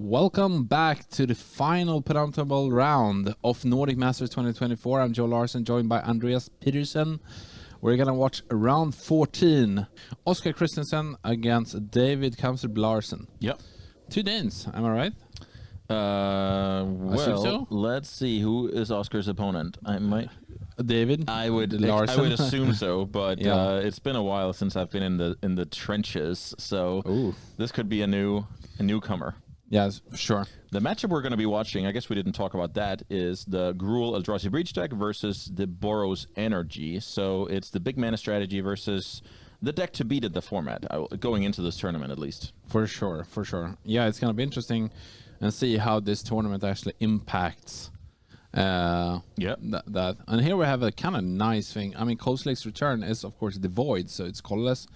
Welcome back to the final penultimate round of Nordic Masters 2024. I'm Joe Larsen, joined by Andreas Petersen. We're going to watch round 14. Oscar Christensen against David Kamstrup Larsen. Yep. 2 Danes, am I right? Well, so. let's see. Who is Oscar's opponent? David. I would assume so, but Yeah. it's been a while since I've been in the trenches, so this could be a newcomer. Yes, sure. The matchup we're going to be watching, I guess we didn't talk about that, is the Gruul Eldrazi Breach deck versus the Boros Energy. So it's the big mana strategy versus the deck to beat at the format, going into this tournament at least. For sure. Yeah, it's going to be interesting and see how this tournament actually impacts that. And here we have a kind of nice thing. I mean, Coast Lake's return is, of course, the Void, so it's colorless.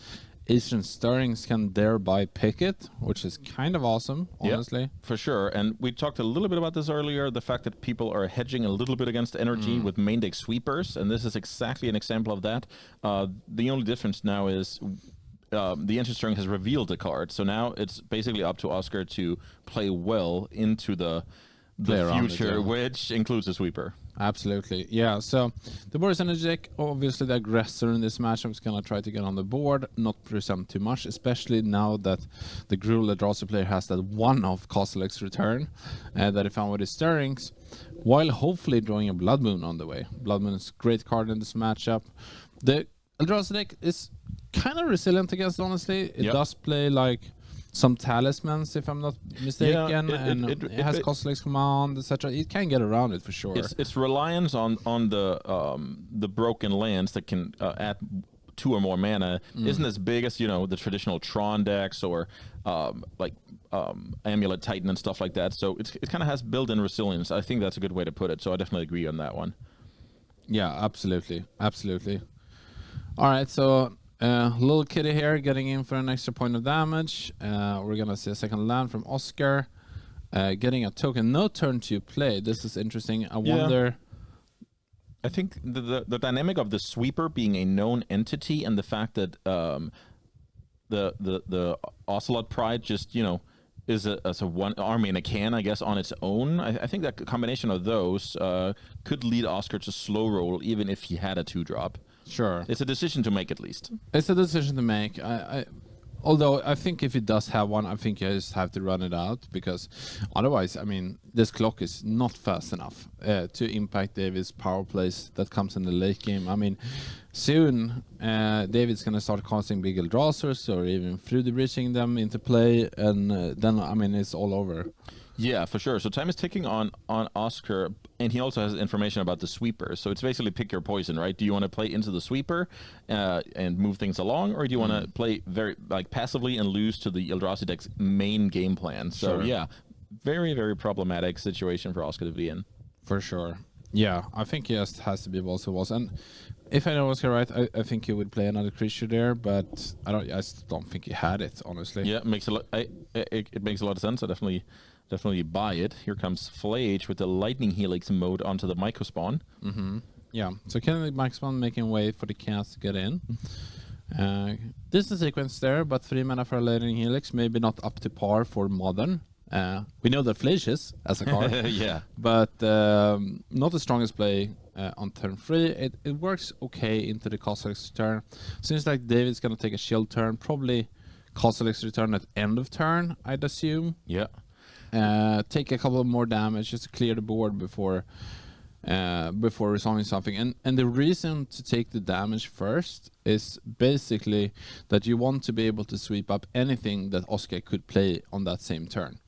Eastern Stirrings can thereby pick it, which is kind of awesome, honestly. Yep, for sure. And we talked a little bit about this earlier, the fact that people are hedging a little bit against energy with main deck sweepers, and this is exactly an example of that. The only difference now is the Ancient Stirring has revealed the card, so now it's basically up to Oscar to play well into the future, which includes a sweeper. Absolutely, yeah. So the Boros Energy deck, obviously the aggressor in this match, is going to try to get on the board, not present too much, especially now that the Gruul Eldrazi player has that one-off Castle's return that he found with his Stirrings, while hopefully drawing a Blood Moon on the way. Blood Moon is a great card in this matchup. The Eldrazi deck is kind of resilient against, honestly. It does play like some talismans, if I'm not mistaken, and it has Castle's command, etc. It can get around it for sure. Its reliance on the broken lands that can add 2 or more mana isn't as big as the traditional Tron decks or Amulet Titan and stuff like that. So it kind of has built-in resilience. I think that's a good way to put it. So I definitely agree on that one. Yeah, absolutely. All right, so. Little kitty here getting in for an extra point of damage. We're going to see a second land from Oscar. Getting a token. No turn to play. This is interesting. I wonder... I think the dynamic of the sweeper being a known entity and the fact that the Ocelot Pride just, is a one army in a can, I guess, on its own. I think that combination of those could lead Oscar to slow roll even if he had a 2-drop. Sure. It's a decision to make at least. It's a decision to make. Although I think if it does have one, I think you just have to run it out, because otherwise, I mean, this clock is not fast enough to impact David's power plays that comes in the late game. I mean, soon David's going to start casting big Eldrasers or even through the breaching them into play, and then, I mean, it's all over. Yeah, for sure. So time is ticking on Oscar, and he also has information about the sweeper. So it's basically pick your poison, right? Do you want to play into the sweeper and move things along, or do you want to play very passively and lose to the Eldrazi deck's main game plan? So yeah, very, very problematic situation for Oscar to be in. For sure. Yeah, I think he just has to be balls to walls. And if I know Oscar right, I think he would play another creature there, but I still don't think he had it, honestly. Yeah, it makes a lot. It makes a lot of sense. I definitely buy it. Here comes Flage with the Lightning Helix mode onto the Mycospawn. Yeah, so can the Mycospawn making way for the cast to get in. This is a sequence there, but 3 mana for a Lightning Helix, maybe not up to par for Modern. We know that Flage is as a card, yeah, but not the strongest play on turn 3. It works okay into the Castle's turn. Seems like David's going to take a shield turn, probably Castle's return at end of turn, I'd assume. Yeah. Take a couple of more damage just to clear the board before resolving something. And the reason to take the damage first is basically that you want to be able to sweep up anything that Oscar could play on that same turn.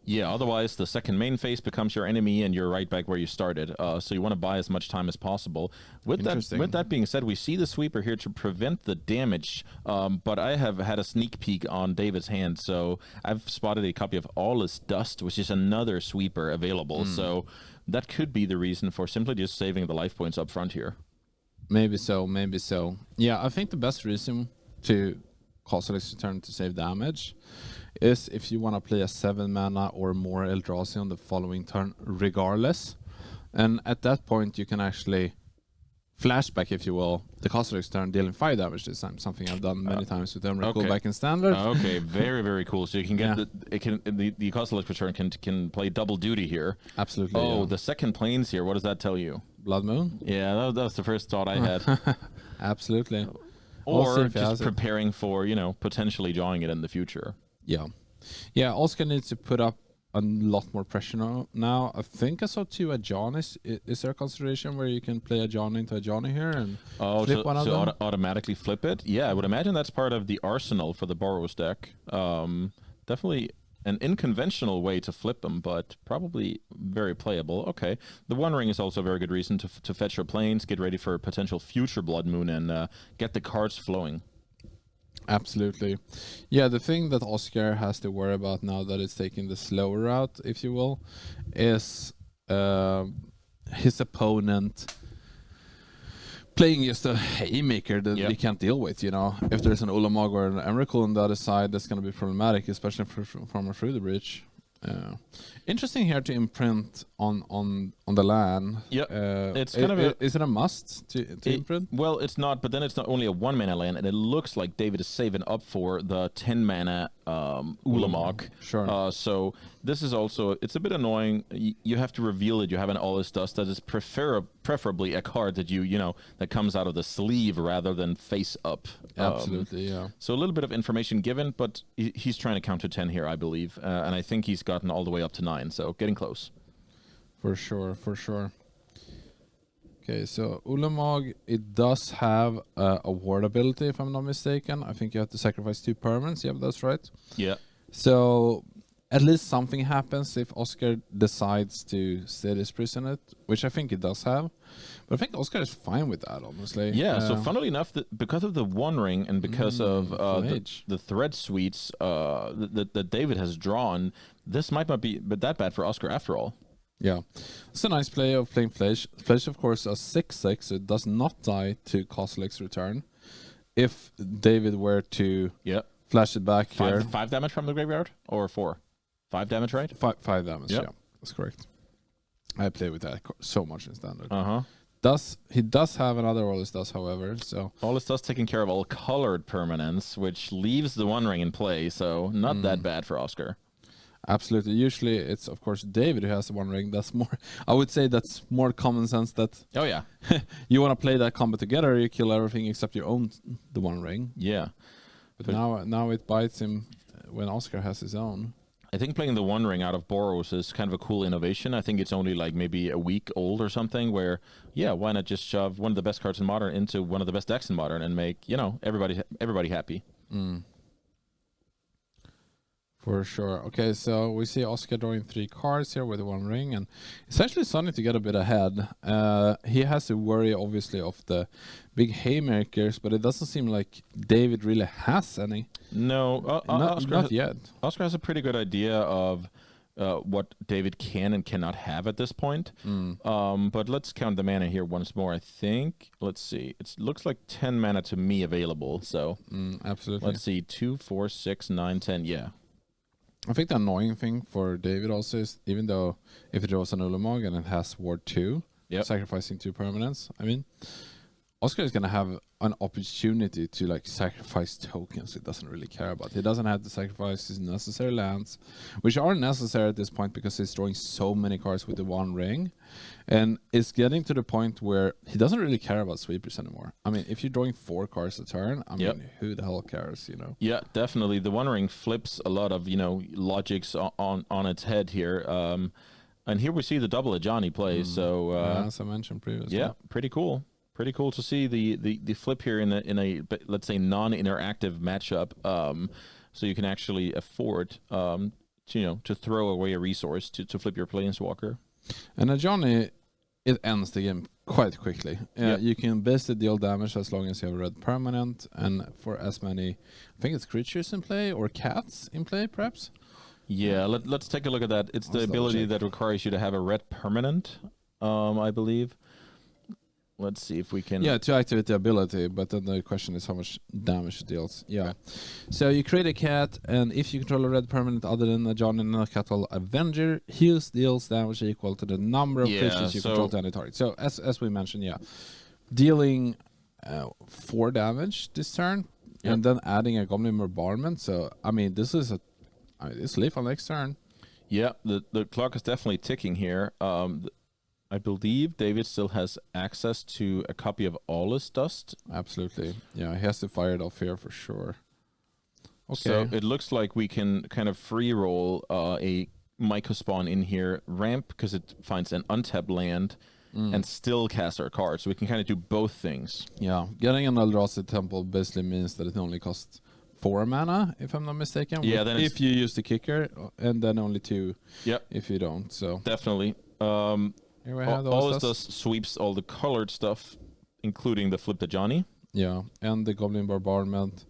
Yeah, otherwise the second main phase becomes your enemy and you're right back where you started. So you want to buy as much time as possible. With that being said, we see the sweeper here to prevent the damage, but I have had a sneak peek on David's hand, so I've spotted a copy of Aweless Dust, which is another sweeper available. So that could be the reason for simply just saving the life points up front here. Maybe so. Yeah, I think the best reason to Castle's return to save damage is if you want to play a 7 mana or more Eldrazi on the following turn regardless. And at that point you can actually flashback, if you will, the Cossack's turn dealing 5 damage this time. Something I've done many times with Emrakul back in Standard. Okay, very, very cool. So you can get the Cossack return can play double duty here. Absolutely. Oh, the second planes here. What does that tell you? Blood Moon. Yeah, that was the first thought I had. Absolutely. Or just preparing for potentially drawing it in the future. Yeah. Oscar needs to put up a lot more pressure now. I think I saw 2 Ajani. Is there a consideration where you can play Ajani into Ajani here and flip one of them? Automatically flip it? Yeah, I would imagine that's part of the arsenal for the Boros deck. Definitely an unconventional way to flip them, but probably very playable. Okay. The One Ring is also a very good reason to fetch your planes, get ready for a potential future Blood Moon, and get the cards flowing. Absolutely. Yeah, the thing that Oscar has to worry about now that it's taking the slow route, if you will, is his opponent playing just a haymaker that he can't deal with, If there's an Ulamog or an Emrakul on the other side, that's going to be problematic, especially from a through the bridge. Interesting here to imprint on the land. Yeah, it's kind of is it a must to imprint? Well, it's not, but then it's not only a 1-mana land, and it looks like David is saving up for the 10-mana Ulamog. Sure. So this is also, it's a bit annoying. You have to reveal that you have an All This Dust that is preferably a card that that comes out of the sleeve rather than face up. Absolutely, yeah. So a little bit of information given, but he's trying to counter 10 here, I believe, and I think he's gotten all the way up to 9, so getting close. For sure. Okay, so Ulamog, it does have a ward ability, if I'm not mistaken. I think you have to sacrifice 2 permanents. Yeah, that's right. Yeah. So at least something happens if Oscar decides to Status Prison it, which I think it does have. But I think Oscar is fine with that, honestly. Yeah, so funnily enough, because of the One Ring and because of the thread suites that David has drawn, this might not be that bad for Oscar after all. Yeah, it's a nice play of playing Flesh. Flesh, of course, a 6/6, so it does not die to Cossack's return. If David were to flash it back here. 5 damage from the graveyard? Or 4? 5 damage, right? 5 damage, yeah. That's correct. I play with that so much in Standard. Uh-huh. He does have another All This Does, however, so... All This Does taking care of all colored permanents, which leaves the One Ring in play, so not that bad for Oscar. Absolutely. Usually it's, of course, David who has the One Ring. That's more... I would say that's more common sense that... Oh, yeah. You want to play that combo together, you kill everything except your own, the One Ring. Yeah. But now it bites him when Oscar has his own. I think playing the One Ring out of Boros is kind of a cool innovation. I think it's only like maybe a week old or something where, why not just shove one of the best cards in Modern into one of the best decks in Modern and make, everybody happy. For sure. Okay, so we see Oscar drawing 3 cards here with the One Ring, and it's actually starting to get a bit ahead. He has to worry, obviously, of the big haymakers, but it doesn't seem like David really has any. No, not yet. Oscar has a pretty good idea of what David can and cannot have at this point. But let's count the mana here once more. I think, let's see, it looks like 10 mana to me available, so absolutely. Let's see, 2, 4, 6, 9, 10, yeah. I think the annoying thing for David also is, even though if it draws an Ulamog and it has Ward 2, sacrificing 2 permanents, I mean, Oscar is going to have an opportunity to like sacrifice tokens he doesn't really care about. He doesn't have to sacrifice his necessary lands, which are necessary at this point because he's drawing so many cards with the One Ring. And it's getting to the point where he doesn't really care about sweepers anymore. I mean, if you're drawing 4 cards a turn, I mean, who the hell cares, Yeah, definitely. The One Ring flips a lot of, logics on its head here. And here we see the double Ajani play. So as I mentioned previously. Yeah, pretty cool. Pretty cool to see the flip here in a let's say non-interactive matchup, so you can actually afford to throw away a resource to flip your Planeswalker. And Ajani, it ends the game quite quickly. You can basically deal damage as long as you have a red permanent, and for as many, I think it's creatures in play or cats in play, perhaps. Yeah, let's take a look at that. It's the ability that requires you to have a red permanent, I believe. Let's see if we can... Yeah, to activate the ability, but then the question is how much damage it deals. Yeah. So you create a cat, and if you control a red permanent other than a John and a Cattle Avenger, he deals damage equal to the number of creatures you control to any target. So as we mentioned, dealing 4 damage this turn, and then adding a Goblin Bombardment. So I mean, this is it's lethal next turn. Yeah, the clock is definitely ticking here. I believe David still has access to a copy of Awless Dust. Absolutely. Yeah, he has to fire it off here for sure. Okay. So it looks like we can kind of free roll a Myco spawn in here, ramp because it finds an untapped land, and still cast our card. So we can kind of do both things. Yeah, getting an Eldrazi Temple basically means that it only costs 4 mana, if I'm not mistaken. Yeah, then if you use the kicker, and then only 2 Yep. if you don't. So Definitely. here we have all this does sweeps all the colored stuff, including the Flip the Johnny. Yeah, and the Goblin Bombardment.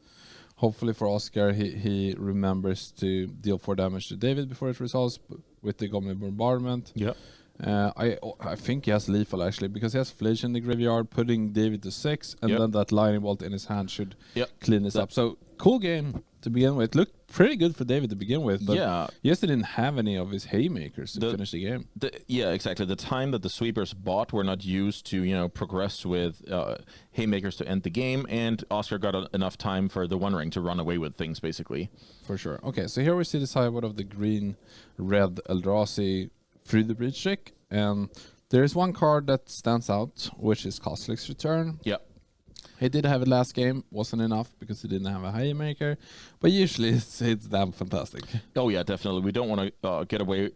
Hopefully for Oscar, he remembers to deal 4 damage to David before it resolves with the Goblin Bombardment. Yeah. I think he has lethal actually, because he has Flesh in the graveyard, putting David to 6, and then that Lightning Bolt in his hand should clean this up. So cool game to begin with. Looked pretty good for David to begin with, but he just didn't have any of his haymakers to finish the game. Yeah, exactly. The time that the sweepers bought were not used to progress with haymakers to end the game, and Oscar got enough time for the One Ring to run away with things, basically. For sure. Okay, so here we see the sideboard of the green-red Eldrazi through the Breach trick, and there is one card that stands out, which is Costlex's Return. Yeah. He did have it last game, wasn't enough because he didn't have a Haymaker, but usually it's damn fantastic. Oh yeah, definitely. We don't want to get away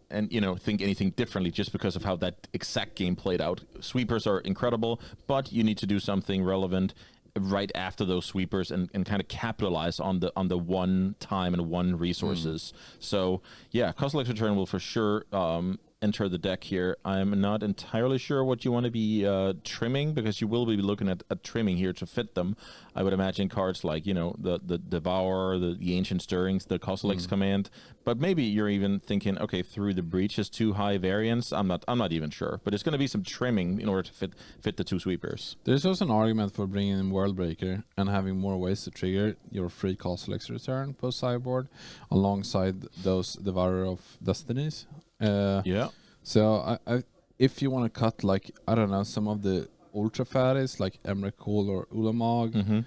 and think anything differently just because of how that exact game played out. Sweepers are incredible, but you need to do something relevant right after those sweepers and kind of capitalize on the one time and one resources. So yeah, Costlex's Return will for sure enter the deck here. I'm not entirely sure what you want to be trimming, because you will be looking at trimming here to fit them. I would imagine cards like the Devour, the Ancient Stirrings, the Costlex's Command, but maybe you're even thinking, okay, Through the Breach is too high variance. I'm not even sure, but it's going to be some trimming in order to fit the 2 sweepers. There's also an argument for bringing in Worldbreaker and having more ways to trigger your free Costlex's Return post sideboard alongside those Devourer of Destinies. So I if you want to cut, like, I don't know, some of the ultra fatties like Emrakul or Ulamog,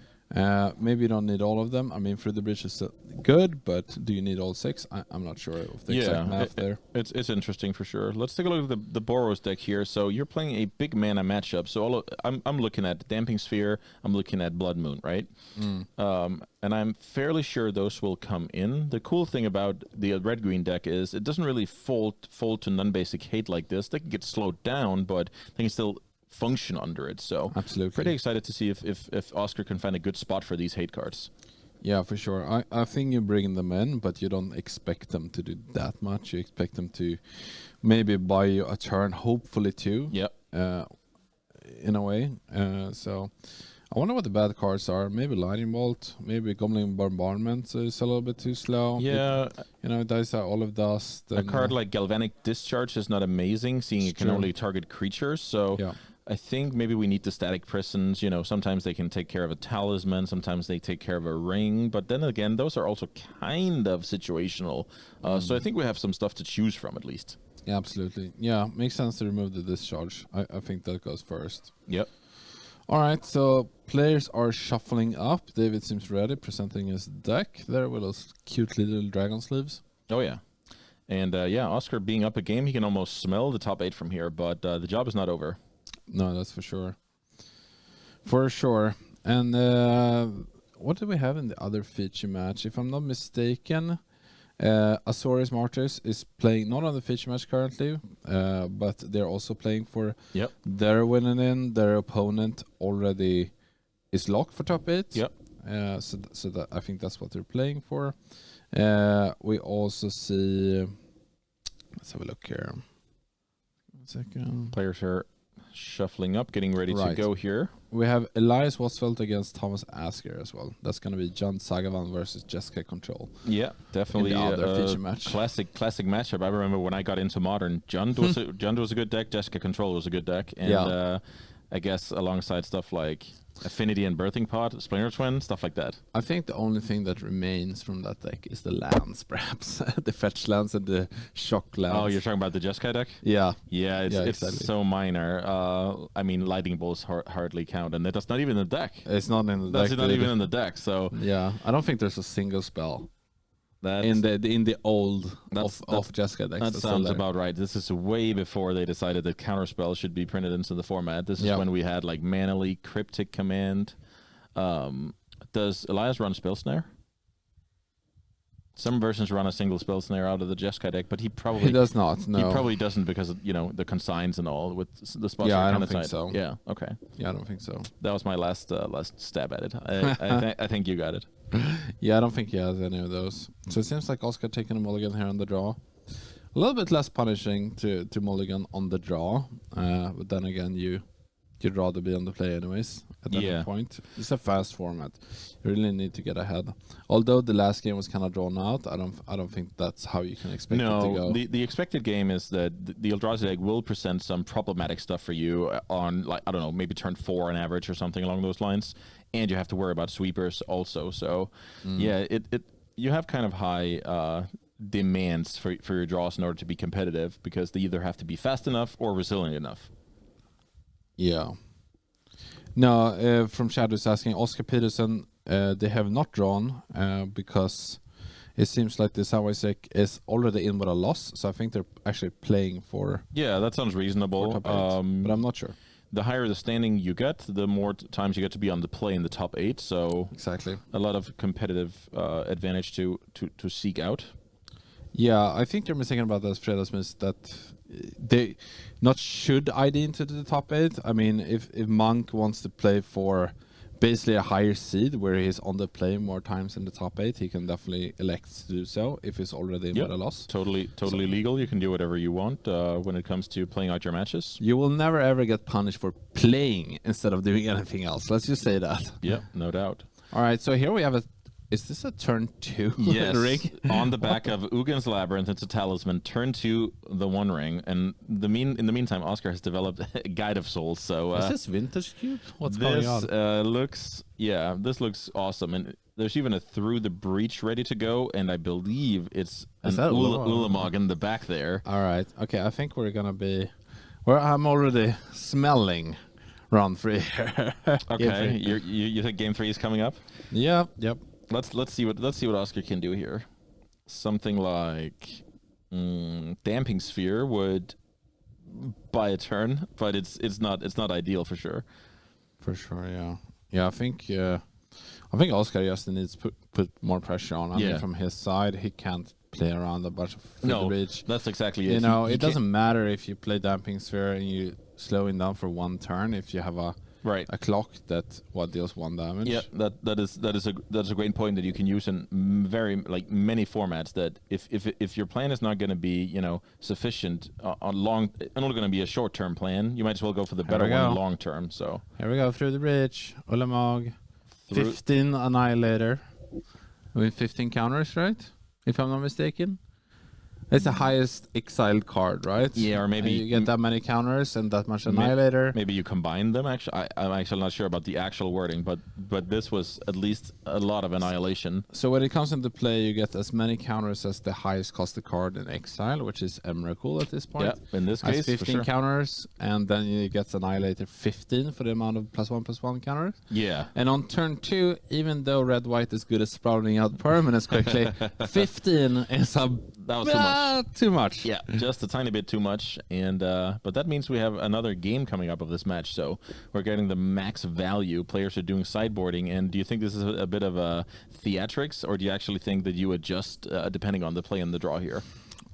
maybe you don't need all of them. I mean, Through the Bridge is good, but do you need all 6? I'm not sure of the exact math there. It's interesting for sure. Let's take a look at the Boros deck here. So you're playing a big mana matchup. So I'm looking at Damping Sphere. I'm looking at Blood Moon, right? And I'm fairly sure those will come in. The cool thing about the red-green deck is it doesn't really fold to non-basic hate like this. They can get slowed down, but they can still function under it. So absolutely, pretty excited to see if Oscar can find a good spot for these hate cards. Yeah, for sure. I think you bring them in, but you don't expect them to do that much. You expect them to maybe buy you a turn, hopefully 2. Yeah. In a way. So I wonder what the bad cards are. Maybe Lightning Bolt, maybe Goblin Bombardment is a little bit too slow. Yeah. It dies out Olive Dust. A card like Galvanic Discharge is not amazing, seeing it can only target creatures. So I think maybe we need the Static Prisons. Sometimes they can take care of a talisman, sometimes they take care of a ring, but then again, those are also kind of situational. So I think we have some stuff to choose from at least. Yeah, absolutely. Yeah, makes sense to remove the Discharge. I think that goes first. Yep. All right, so players are shuffling up. David seems ready, presenting his deck there with those cute little dragon sleeves. Oh, yeah. And Oscar being up a game, he can almost smell the top 8 from here, but the job is not over. No, that's for sure. For sure. And what do we have in the other feature match? If I'm not mistaken, Azorius Martyrs is playing not on the feature match currently, but they're also playing for their winning in. Their opponent already is locked for top 8. Yep. So that I think that's what they're playing for. We also see. Let's have a look here. 1 second. Players are shuffling up, getting ready to go here. We have Elias Wasfeld against Thomas Asker as well. That's going to be John Sagavan versus Jessica Control. Yeah, definitely in the other feature match. Classic matchup. I remember when I got into Modern, Jund was a good deck, Jessica Control was a good deck, and I guess alongside stuff like Affinity and Birthing Pod, Splinter Twin, stuff like that. I think the only thing that remains from that deck is the lands, perhaps. The fetch lands and the shock lands. Oh, you're talking about the Jeskai deck? Yeah. Yeah, it's exactly. so minor. I mean, Lightning Bolts hardly count, and that's not even in the deck. It's not in the That's deck. not even in the deck, so... Yeah, I don't think there's a single spell in the old of Jeskai decks. That sounds about right. This is way before they decided that counterspell should be printed into the format. This is when we had like Mana Leak, Cryptic Command. Does Elias run Spell Snare? Some versions run a single Spell Snare out of the Jeskai deck, but he does not. No, he probably doesn't because of, the consigns and all with the spots. Yeah, I don't think so. Yeah, okay. Yeah, I don't think so. That was my last stab at it. I think you got it. Yeah, I don't think he has any of those. So it seems like Oscar taking a mulligan here on the draw. A little bit less punishing to mulligan on the draw, but then again, you'd rather be on the play anyways at that point. It's a fast format. You really need to get ahead. Although the last game was kind of drawn out, I don't think that's how you can expect it to go. The expected game is that the Eldrazi deck will present some problematic stuff for you on, like, I don't know, maybe turn 4 on average or something along those lines, and you have to worry about sweepers also. So you have kind of high demands for your draws in order to be competitive, because they either have to be fast enough or resilient enough. Yeah. No, from Shadow's asking, Oscar Peterson, they have not drawn because it seems like the Samwise deck is already in with a loss, so I think they're actually playing for... Yeah, that sounds reasonable. But I'm not sure. The higher the standing you get, the more times you get to be on the play in the top 8, so... Exactly. A lot of competitive advantage to seek out. Yeah, I think you're mistaken about this, Fredagsmith, that they not should ID into the top 8. I mean, if Monk wants to play for basically a higher seed where he's on the play more times in the top 8, he can definitely elect to do so if he's already in with a loss. Totally legal. You can do whatever you want when it comes to playing out your matches. You will never ever get punished for playing instead of doing anything else. Let's just say that. Yeah, no doubt. All right, so here we have is this a turn 2 yes, ring? On the back of Ugin's Labyrinth, it's a talisman. Turn 2, the One Ring. And in the meantime, Oscar has developed a Guide of Souls. So is this Vintage Cube? What's going on? This looks awesome. And there's even a Through the Breach ready to go, and I believe it's an Ulamog in the back there. All right. Okay, I think we're going to be... I'm already smelling round 3 here. Okay, you think game 3 is coming up? Yep. Let's see what Oscar can do here. Something like Damping Sphere would buy a turn, but it's not ideal for sure. For sure, yeah. Yeah, I think Oscar just needs to put more pressure on. I mean, from his side, he can't play around a bunch of the bridge. That's exactly it. It doesn't matter if you play Damping Sphere and you slow him down for 1 turn if you have a clock that deals 1 damage. Yeah, that is a great point that you can use in many formats. That if your plan is not going to be sufficient on long, only going to be a short term plan, you might as well go for the better one long term. So here we go, Through the Bridge, Ulamog, 15 Annihilator with 15 counters, right? If I'm not mistaken. It's the highest exiled card, right? Yeah, or maybe you get that many counters and that much Annihilator. Maybe you combine them. Actually, I'm actually not sure about the actual wording, but this was at least a lot of Annihilation. So when it comes into play, you get as many counters as the highest costed card in exile, which is Emrakul at this point. Yeah, in this case, 15 counters, and then you get Annihilator 15 for the amount of +1/+1 counters. Yeah. And on turn 2, even though red-white is good at sprouting out permanents quickly, 15 is that was too much. Too much. Yeah, just a tiny bit too much. And but that means we have another game coming up of this match. So we're getting the max value. Players are doing sideboarding. And do you think this is a bit of a theatrics, or do you actually think that you adjust depending on the play and the draw here?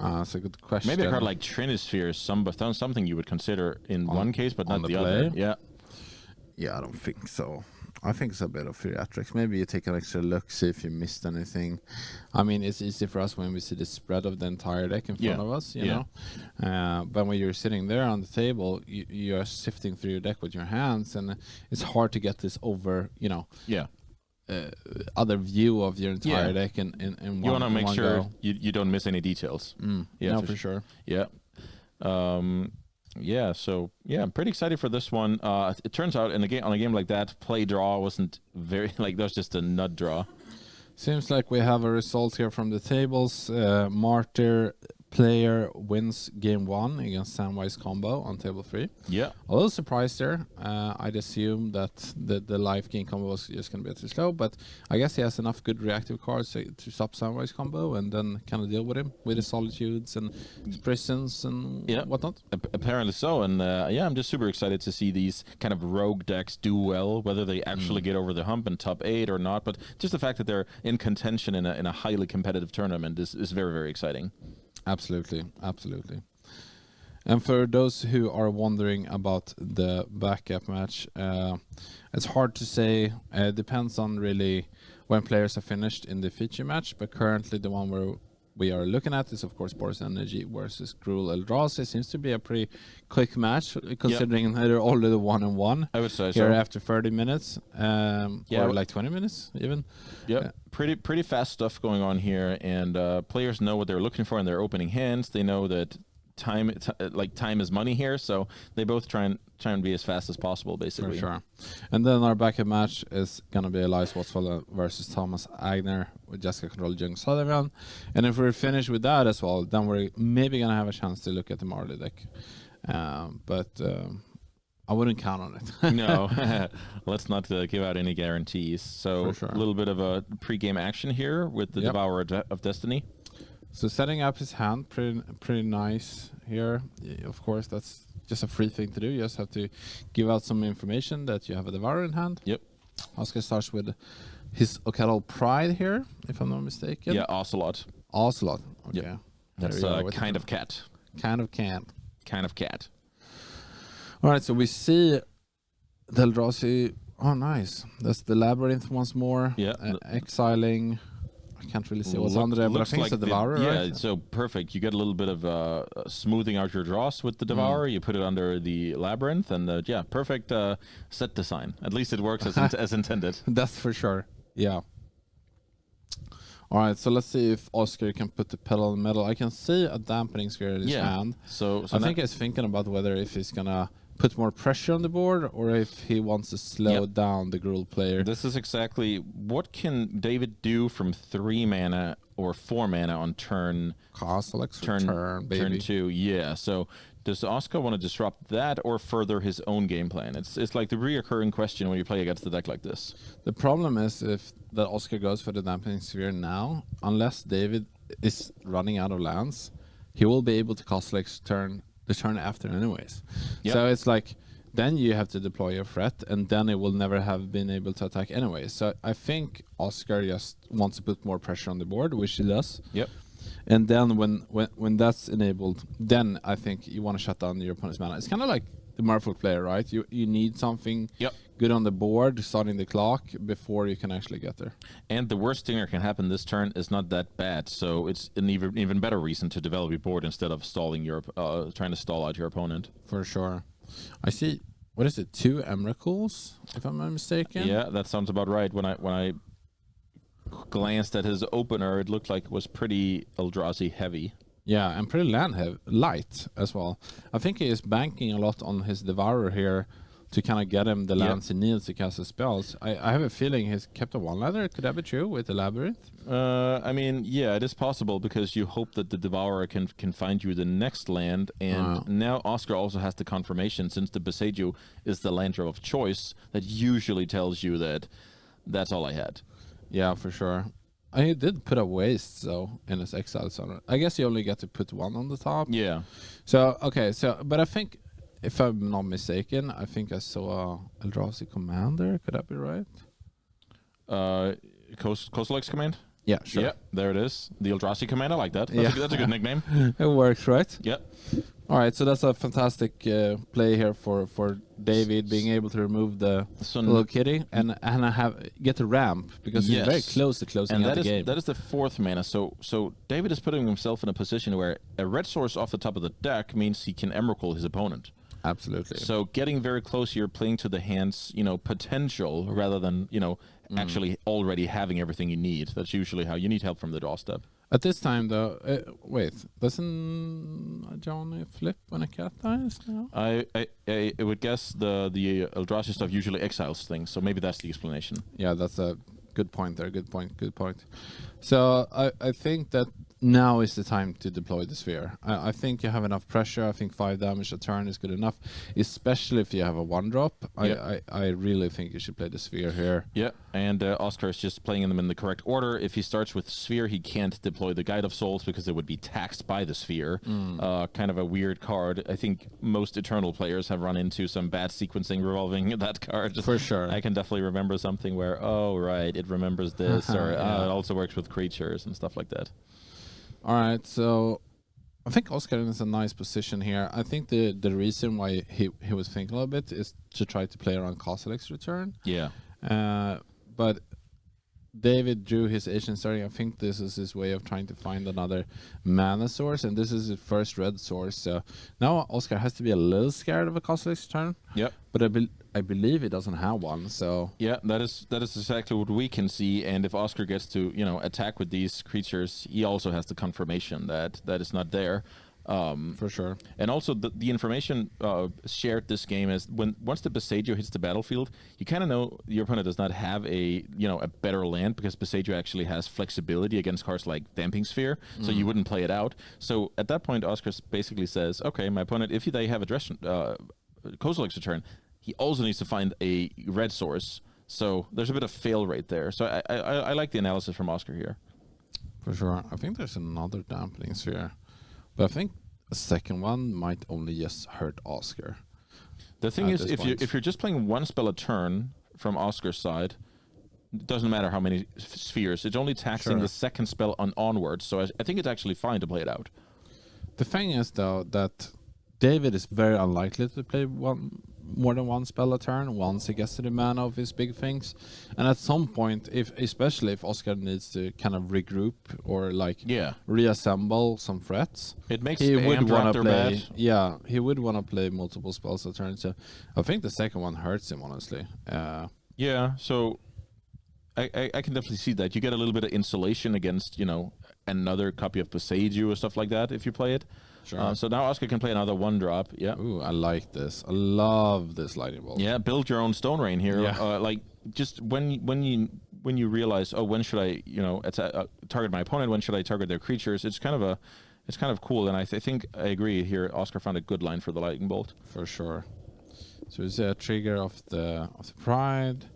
That's a good question. Maybe a card like Trinisphere is something you would consider in one case, but not the other. Yeah. Yeah, I don't think so. I think it's a bit of theatrics. Maybe you take an extra look, see if you missed anything. I mean, it's easy for us when we see the spread of the entire deck in front of us, you know. But when you're sitting there on the table, you're sifting through your deck with your hands, and it's hard to get this over, other view of your entire deck in one. You want to make sure you don't miss any details. For sure. Yeah. Yeah, so yeah, I'm pretty excited for this one. It turns out on a game like that, play draw wasn't very like that was just a nut draw. Seems like we have a result here from the tables. Martyr player wins game 1 against Samwise combo on table 3. Yeah. A little surprised there. I'd assume that the live game combo was just going to be too slow, but I guess he has enough good reactive cards to stop Samwise combo and then kind of deal with him with his solitudes and his prisons and whatnot. Apparently so, and yeah, I'm just super excited to see these kind of rogue decks do well, whether they actually get over the hump in top 8 or not. But just the fact that they're in contention in a highly competitive tournament is very, very exciting. Absolutely, absolutely. And for those who are wondering about the backup match, it's hard to say. It depends on really when players are finished in the feature match. But currently, the one where we are looking at is, of course, Boros Energy versus Gruul Eldrazi. It seems to be a pretty quick match, considering they're already 1-1. I would say here so. after 30 minutes, or like 20 minutes even. Yeah, pretty fast stuff going on here, and players know what they're looking for in their opening hands. They know that time is money here, so they both try and be as fast as possible, basically. For sure. And then our backup match is gonna be Elias Watswell versus Thomas Agner with Jessica Control Jung Sullivan. And if we're finished with that as well, then we're maybe gonna have a chance to look at the Marley deck. But I wouldn't count on it. No, let's not give out any guarantees. So a little bit of a pre-game action here with the Devourer of Destiny. So setting up his hand, pretty nice here. Of course, that's just a free thing to do. You just have to give out some information that you have a Devourer in hand. Yep. Oscar starts with his Ocadal Pride here, if I'm not mistaken. Yeah, Ocelot. Ocelot. Okay. Yep. That's kind of cat. Kind of cat. Kind of cat. All right, so we see the Eldrazi. Oh, nice. That's the Labyrinth once more. Yeah. Exiling. I can't really see what's under there, but I think it's a Devourer, right? Yeah, so perfect. You get a little bit of smoothing out your draws with the Devourer. You put it under the Labyrinth, and yeah, perfect set design. At least it works as intended. That's for sure. Yeah. All right, so let's see if Oscar can put the pedal on the metal. I can see a dampening sphere in his hand. So I think he's thinking about whether if he's gonna put more pressure on the board or if he wants to slow down the Gruul player. This is exactly what can David do from 3 mana or 4 mana on turn turn 2. Yeah. So does Oscar want to disrupt that or further his own game plan? It's like the reoccurring question when you play against a deck like this. The problem is if that Oscar goes for the dampening sphere now, unless David is running out of lands, he will be able to cast like the turn after anyways. So it's like then you have to deploy your threat and then it will never have been able to attack anyway. So I think Oscar just wants to put more pressure on the board, which he does. And then when that's enabled, then I think you want to shut down your opponent's mana. It's kind of like the Merfolk player, right? You need something good on the board, starting the clock before you can actually get there. And the worst thing that can happen this turn is not that bad, so it's an even better reason to develop your board instead of stalling your trying to stall out your opponent. For sure. I see. What is it? 2 Emrakuls, if I'm not mistaken. Yeah, that sounds about right. When I glanced at his opener, it looked like it was pretty Eldrazi heavy. Yeah, and pretty light as well. I think he is banking a lot on his Devourer here to kind of get him the lands he needs to cast his spells. I have a feeling he's kept a one-liner. Could that be true with the Labyrinth? I mean, yeah, it is possible because you hope that the Devourer can find you the next land, and now Oscar also has the confirmation, since the Boseiju is the land drop of choice, that usually tells you that that's all I had. Yeah, for sure. He did put a waste though in his exile zone. I guess you only get to put 1 on the top. Yeah. So okay, but I think if I'm not mistaken, I think I saw Eldrazi Commander. Could that be right? Coastal X Command? Yeah, sure. Yeah, there it is. The Eldrazi Command. I like that. That's a good nickname. It works, right? Yep. All right, so that's a fantastic play here for David being able to remove the little kitty and get the ramp because he's very close to closing out the game. That is the 4th mana. So David is putting himself in a position where a red source off the top of the deck means he can Emrakul his opponent. Absolutely. So getting very close, you're playing to the hand's potential rather than actually already having everything you need. That's usually how you need help from the draw step. At this time, though, wait, doesn't Johnny flip when a cat dies now? I would guess the Eldrazi stuff usually exiles things, so maybe that's the explanation. Yeah, that's a good point there. Good point. So I think that now is the time to deploy the sphere. I think you have enough pressure. I think 5 damage a turn is good enough, especially if you have a 1-drop. I really think you should play the sphere here. Yeah, and Oscar is just playing them in the correct order. If he starts with sphere, he can't deploy the Guide of Souls because it would be taxed by the sphere. Kind of a weird card. I think most Eternal players have run into some bad sequencing revolving that card. For sure. I can definitely remember something where, oh, right, it remembers this, or it also works with creatures and stuff like that. All right, so I think Oscar is a nice position here. I think the reason why he was thinking a little bit is to try to play around Kozilek's return. Yeah. But David drew his Asian starting. I think this is his way of trying to find another mana source, and this is his first red source. So now Oscar has to be a little scared of a Kozilek's return. Yep. But I believe he doesn't have one. So yeah, that is exactly what we can see. And if Oscar gets to attack with these creatures, he also has the confirmation that is not there. For sure. And also the information shared this game is once the Besagio hits the battlefield, you kind of know your opponent does not have a better land, because Besagio actually has flexibility against cards like Damping Sphere, so you wouldn't play it out. So at that point, Oscar basically says, okay, my opponent, if they have a Kozilek's return, he also needs to find a red source. So there's a bit of fail rate there. So I like the analysis from Oscar here. For sure. I think there's another Dampening Sphere. But I think a second one might only just hurt Oscar. The thing is, if you're just playing one spell a turn from Oscar's side, it doesn't matter how many spheres. It's only taxing the second spell onwards. So I think it's actually fine to play it out. The thing is, though, that David is very unlikely to play more than one spell a turn once he gets to the mana of his big things. And at some point, especially if Oscar needs to kind of regroup or reassemble some threats, it makes he would want to play. Bad. Yeah, he would want to play multiple spells a turn. So I think the second one hurts him, honestly. Yeah, so I can definitely see that. You get a little bit of insulation against another copy of Besagio or stuff like that if you play it. Sure. So now Oscar can play another 1-drop. Yeah. Ooh, I like this. I love this Lightning Bolt. Yeah, build your own Stone Rain here. Yeah. Just when you realize, when should I target my opponent? When should I target their creatures? It's kind of cool, and I think I agree here. Oscar found a good line for the Lightning Bolt. For sure. So it's a trigger of the Pride.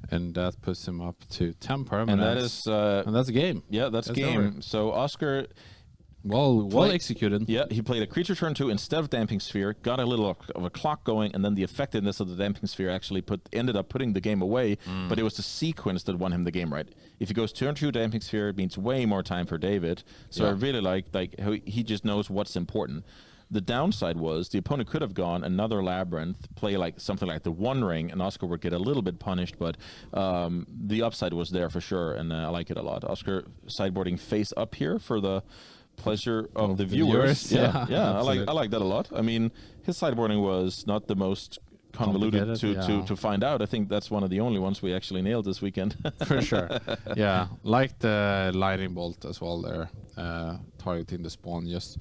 And that puts him up to 10 permanents. And that's a game. Yeah, that's game. Over. So Oscar, well executed. Yeah, he played a creature turn 2 instead of Damping Sphere, got a little of a clock going, and then the effectiveness of the Damping Sphere actually ended up putting the game away. But it was the sequence that won him the game, right? If he goes turn 2 Damping Sphere, it means way more time for David. So I really like how he just knows what's important. The downside was the opponent could have gone another Labyrinth, play something like the One Ring, and Oscar would get a little bit punished, but the upside was there for sure, and I like it a lot. Oscar sideboarding face up here for the pleasure of the viewers. Yeah, I like that a lot. I mean, his sideboarding was not the most convoluted to find out. I think that's one of the only ones we actually nailed this weekend. For sure. Yeah, like the Lightning Bolt as well there, targeting the spawn, just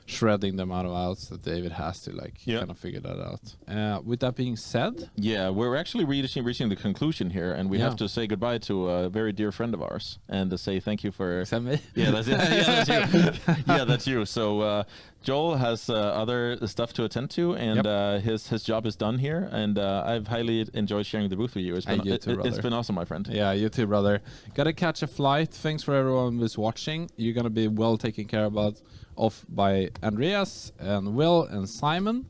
shredding the amount of outs that David has to kind of figure that out. With that being said, we're actually reaching the conclusion here, and we have to say goodbye to a very dear friend of ours, and to say thank you for. Is that me? Yeah, that's it. Yeah, that's you. Yeah, that's you. So Joel has other stuff to attend to, and his job is done here, and I've highly enjoyed sharing the booth with you. It's been awesome, my friend. Yeah, you too, brother. Gotta catch a flight. Thanks for everyone who's watching. You're gonna be well taken care of by Andreas and Will and Simon,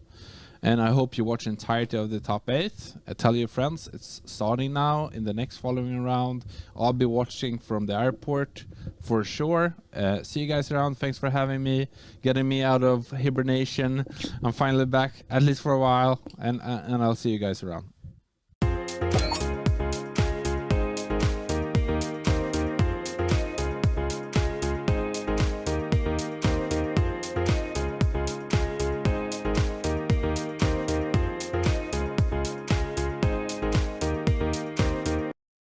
and I hope you watch the entirety of the top 8. Tell your friends it's starting now in the next following round. I'll be watching from the airport for sure. See you guys around. Thanks for having me, getting me out of hibernation. I'm finally back, at least for a while, and I'll see you guys around.